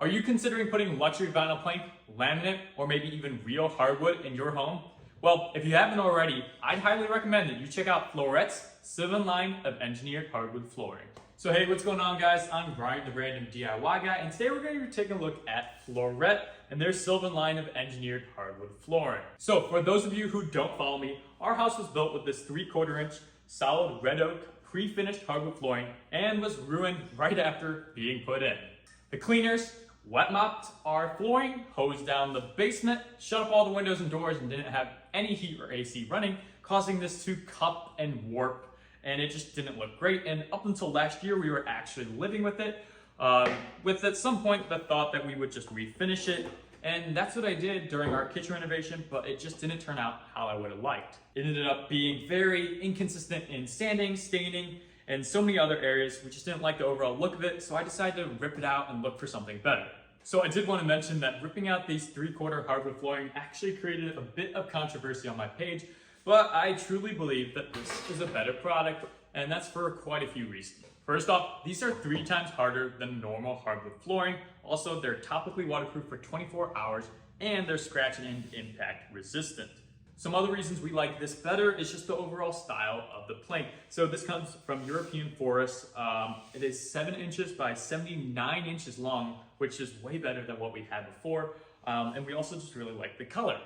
Are you considering putting luxury vinyl plank, laminate, or maybe even real hardwood in your home? Well, if you haven't already, I'd highly recommend that you check out Flooret's Silvan line of engineered hardwood flooring. So hey, what's going on guys? I'm Ryan, the random DIY guy, and today we're going to be taking a look at Flooret and their Silvan line of engineered hardwood flooring. So for those of you who don't follow me, our house was built with this 3/4 inch solid red oak pre-finished hardwood flooring and was ruined right after being put in. The cleaners wet mopped our flooring, hosed down the basement, shut up all the windows and doors, and didn't have any heat or AC running, causing this to cup and warp, and it just didn't look great. And up until last year, we were actually living with it, with at some point the thought that we would just refinish it. And that's what I did during our kitchen renovation, but it just didn't turn out how I would have liked. It ended up being very inconsistent in sanding, staining, and so many other areas. We just didn't like the overall look of it, so I decided to rip it out and look for something better. So I did want to mention that ripping out these 3/4 hardwood flooring actually created a bit of controversy on my page, but I truly believe that this is a better product, and that's for quite a few reasons. First off, these are 3 times harder than normal hardwood flooring. Also, they're topically waterproof for 24 hours, and they're scratch and impact resistant. Some other reasons we like this better is just the overall style of the plank. So this comes from European Forest. It is 7 inches by 79 inches long, which is way better than what we had before. And we also just really like the color.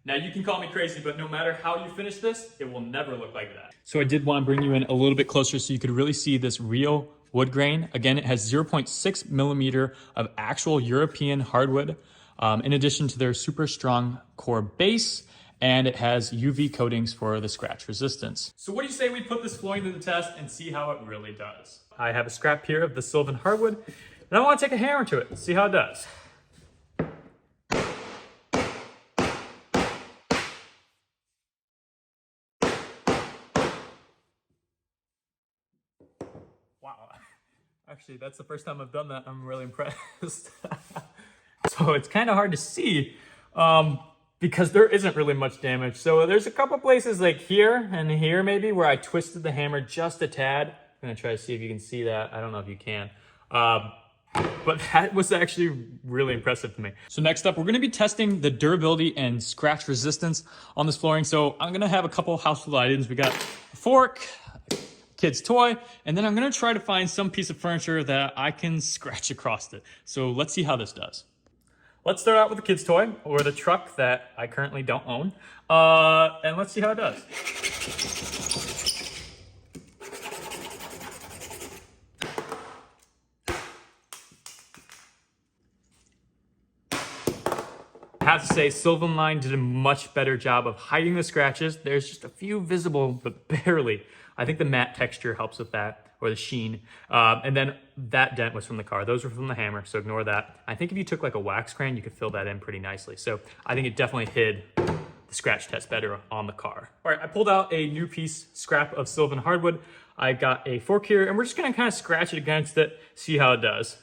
Now you can call me crazy, but no matter how you finish this, it will never look like that. So I did want to bring you in a little bit closer so you could really see this real wood grain. Again, it has 0.6 millimeter of actual European hardwood, in addition to their super strong core base. And it has UV coatings for the scratch resistance. So what do you say we put this flooring to the test and see how it really does? I have a scrap here of the Silvan hardwood, and I want to take a hammer to it and see how it does. Wow, actually that's the first time I've done that. I'm really impressed. So it's kind of hard to see, because there isn't really much damage. So there's a couple places like here and here maybe where I twisted the hammer just a tad. I'm gonna try to see if you can see that. I don't know if you can. But that was actually really impressive to me. So next up, we're gonna be testing the durability and scratch resistance on this flooring. So I'm gonna have a couple household items. We got a fork, a kid's toy, and then I'm gonna try to find some piece of furniture that I can scratch across it. So let's see how this does. Let's start out with the kid's toy, or the truck that I currently don't own, and let's see how it does. I have to say, Silvan line did a much better job of hiding the scratches. There's just a few visible, but barely. I think the matte texture helps with that, or the sheen. And then that dent was from the car. Those were from the hammer, so ignore that. I think if you took like a wax crayon, you could fill that in pretty nicely. So I think it definitely hid the scratch test better on the car. All right, I pulled out a new piece scrap of Silvan hardwood. I got a fork here, and we're just gonna kind of scratch it against it, see how it does.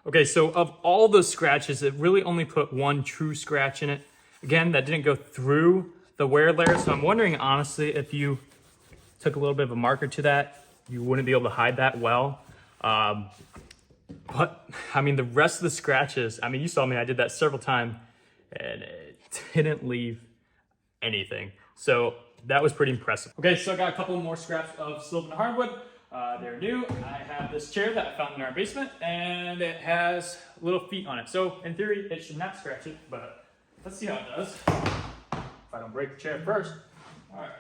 Okay, so of all those scratches, it really only put one true scratch in it. Again, that didn't go through the wear layer, so I'm wondering, honestly, if you took a little bit of a marker to that, you wouldn't be able to hide that well. But, I mean, the rest of the scratches, I mean, you saw me, I did that several times, and it didn't leave anything. So that was pretty impressive. Okay, so I got a couple more scraps of Silvan hardwood. They're new. I have this chair that I found in our basement, and it has little feet on it. So in theory, it should not scratch it, but let's see how it does. If I don't break the chair first. All right.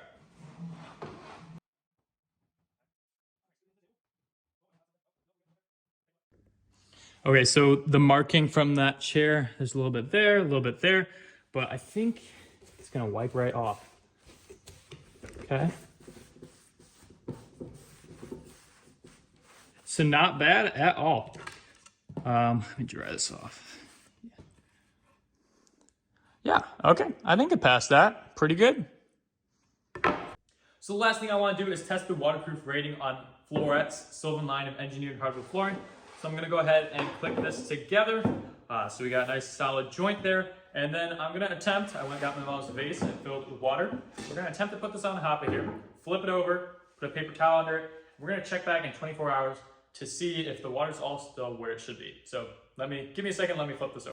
Okay, so the marking from that chair, there's a little bit there, but I think it's gonna wipe right off. Okay. So not bad at all. Let me dry this off. Yeah, okay, I think it passed that. Pretty good. So the last thing I want to do is test the waterproof rating on Flooret's Silvan line of engineered hardwood flooring. So I'm gonna go ahead and click this together. So we got a nice solid joint there. And then I'm gonna attempt, I went and got my mom's vase and filled it with water. We're gonna attempt to put this on the hopper here, flip it over, put a paper towel under it. We're gonna check back in 24 hours to see if the water's all still where it should be. So give me a second, let me flip this over.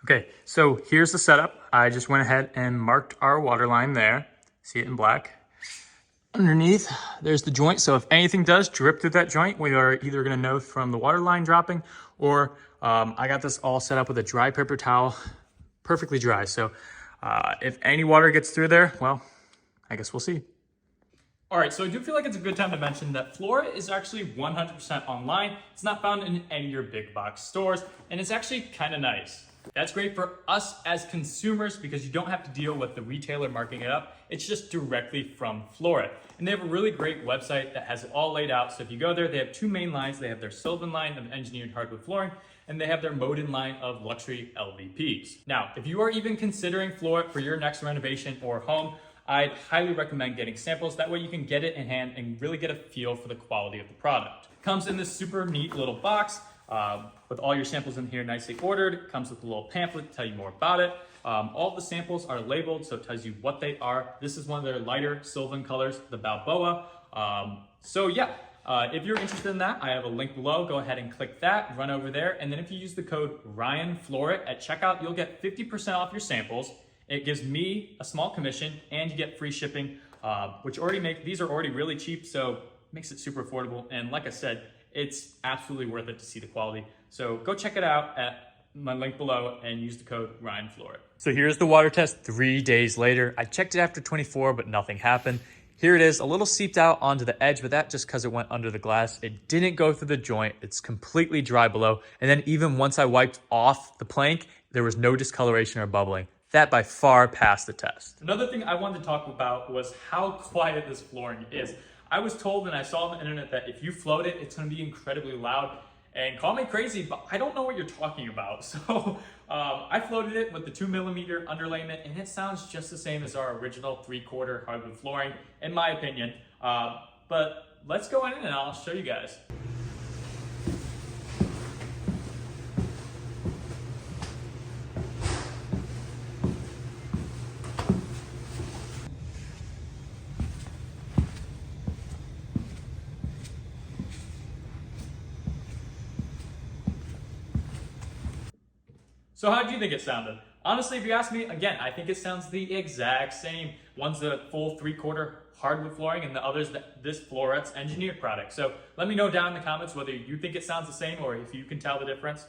Okay, so here's the setup. I just went ahead and marked our water line there. See it in black. Underneath, there's the joint. So if anything does drip through that joint, we are either gonna know from the water line dropping, or I got this all set up with a dry paper towel, perfectly dry. So if any water gets through there, well, I guess we'll see. All right, so I do feel like it's a good time to mention that Flooret is actually 100% online. It's not found in any of your big box stores, and it's actually kind of nice. That's great for us as consumers because you don't have to deal with the retailer marking it up. It's just directly from Flooret. And they have a really great website that has it all laid out. So if you go there, they have two main lines. They have their Silvan line of engineered hardwood flooring, and they have their Modern line of luxury LVPs. Now, if you are even considering Flooret for your next renovation or home, I'd highly recommend getting samples. That way you can get it in hand and really get a feel for the quality of the product. It comes in this super neat little box. With all your samples in here nicely ordered. It comes with a little pamphlet to tell you more about it. All the samples are labeled, so it tells you what they are. This is one of their lighter Silvan colors, the Balboa. If you're interested in that, I have a link below. Go ahead and click that, run over there. And then if you use the code RyanWflooret at checkout, you'll get 50% off your samples. It gives me a small commission and you get free shipping, these are already really cheap, so it makes it super affordable. And like I said, it's absolutely worth it to see the quality. So go check it out at my link below and use the code RyanWflooret. So here's the water test 3 days later. I checked it after 24, but nothing happened. Here it is, a little seeped out onto the edge, but that just because it went under the glass. It didn't go through the joint. It's completely dry below. And then even once I wiped off the plank, there was no discoloration or bubbling. That by far passed the test. Another thing I wanted to talk about was how quiet this flooring is. I was told and I saw on the internet that if you float it, it's gonna be incredibly loud. And call me crazy, but I don't know what you're talking about. So I floated it with the 2mm underlayment and it sounds just the same as our original 3/4 hardwood flooring, in my opinion. But let's go in and I'll show you guys. So how do you think it sounded? Honestly, if you ask me, again, I think it sounds the exact same. One's the full 3/4 hardwood flooring and the other's this Flooret's engineered product. So let me know down in the comments whether you think it sounds the same or if you can tell the difference.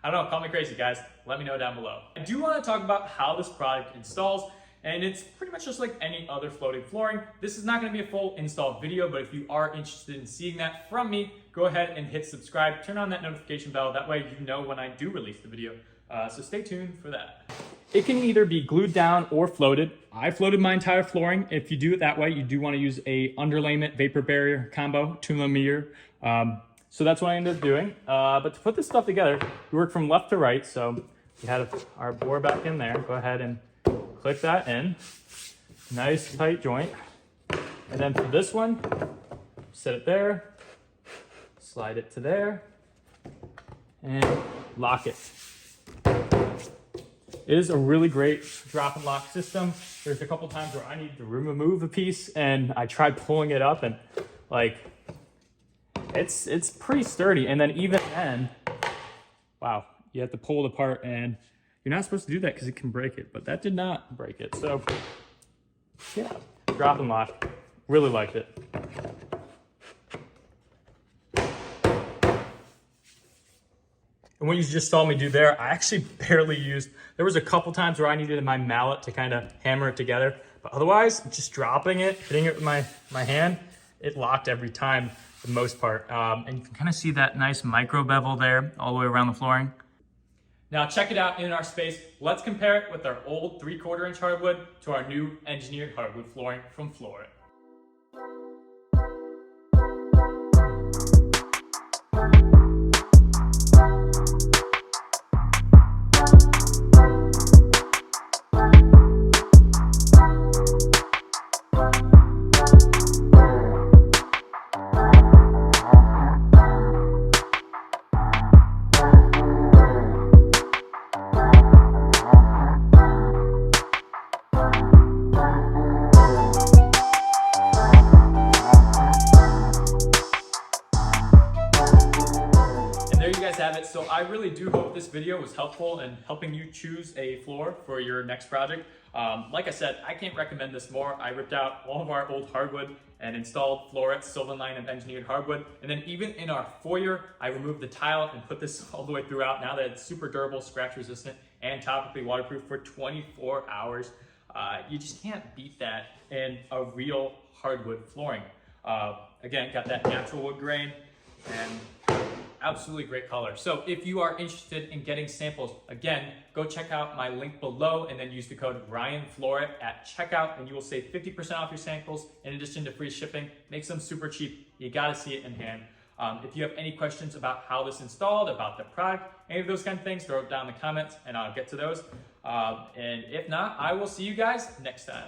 I don't know, call me crazy guys. Let me know down below. I do want to talk about how this product installs, and it's pretty much just like any other floating flooring. This is not going to be a full install video, but if you are interested in seeing that from me, go ahead and hit subscribe, turn on that notification bell. That way you know when I do release the video. So stay tuned for that. It can either be glued down or floated. I floated my entire flooring. If you do it that way, you do want to use a underlayment vapor barrier combo, 2mm. So that's what I ended up doing. But to put this stuff together, we work from left to right. So we had our bore back in there. Go ahead and click that in. Nice tight joint. And then for this one, set it there, slide it to there, and lock it. It is a really great drop and lock system. There's a couple times where I needed to remove a piece and I tried pulling it up and like, it's pretty sturdy. And then even then, wow, you have to pull it apart and you're not supposed to do that because it can break it, but that did not break it. So yeah, drop and lock, really liked it. And what you just saw me do there, I actually barely used, there was a couple times where I needed my mallet to kind of hammer it together, but otherwise, just dropping it, hitting it with my hand, it locked every time for the most part. And you can kind of see that nice micro bevel there all the way around the flooring. Now check it out in our space. Let's compare it with our old 3/4 inch hardwood to our new engineered hardwood flooring from Flooret. have it. So I really do hope this video was helpful in helping you choose a floor for your next project. Like I said, I can't recommend this more. I ripped out all of our old hardwood and installed Flooret Silvan line of engineered hardwood. And then even in our foyer, I removed the tile and put this all the way throughout. Now that it's super durable, scratch resistant, and topically waterproof for 24 hours. You just can't beat that in a real hardwood flooring. Again, got that natural wood grain and absolutely great color. So if you are interested in getting samples, again, go check out my link below and then use the code RyanWflooret at checkout and you will save 50% off your samples in addition to free shipping. Makes them super cheap. You gotta see it in hand. If you have any questions about how this installed, about the product, any of those kind of things, throw it down in the comments and I'll get to those. And if not, I will see you guys next time.